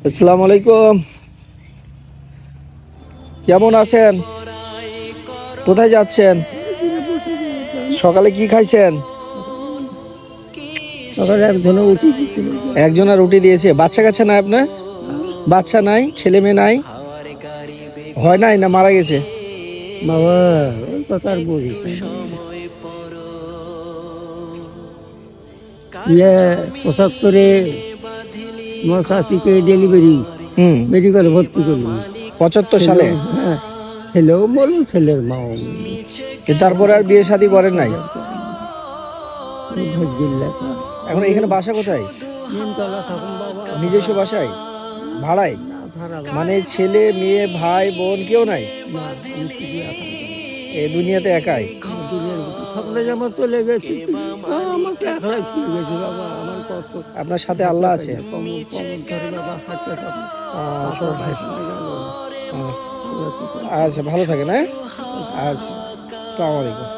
আসসালামু আলাইকুম। কেমন আছেন? কোথায় যাচ্ছেন? সকালে কি খাইছেন? সকালে একজনে উঠে দিচ্ছিল। একজনের রুটি দিয়েছে। বাচ্চা কাচ্চা নাই আপনার? বাচ্চা নাই, ছেলে মেয়ে নাই? হয় নাই না মারা গেছে? বাবা ওই কথা আর বলি ইয়ে ৭৫-এ আমার শাশিকে ডেলিভারি হুম। মেডিকেলে ভর্তি করলাম। ৭৫ সালে? হ্যাঁ, ছেলেও বলো ছেলের মাও তারপরে আর বিয়ে শাদী করেন নাই? লেখা এখন এখানে বাসা কোথায়? নিমতলা থাকুন বাবা। নিজস্ব বাসায়? ভাড়ায়? না ভাড়া মানে ছেলে মেয়ে ভাই বোন কেউ নাই? না, আমি শুধু একা। এই দুনিয়াতে একাই? দুনিয়ার ভিতরে সকলে যেমন চলে গেছে, আমাকে একলাই চলে গেছে বাবা। আমার কত আপনার সাথে আল্লাহ আছে? কমল কমল ধরে বাবা হাঁটতে থাকো। সব ভাই। গেল আচ্ছা, ভালো থাকেন। হ্যাঁ, আচ্ছা, আসসালামু আলাইকুম।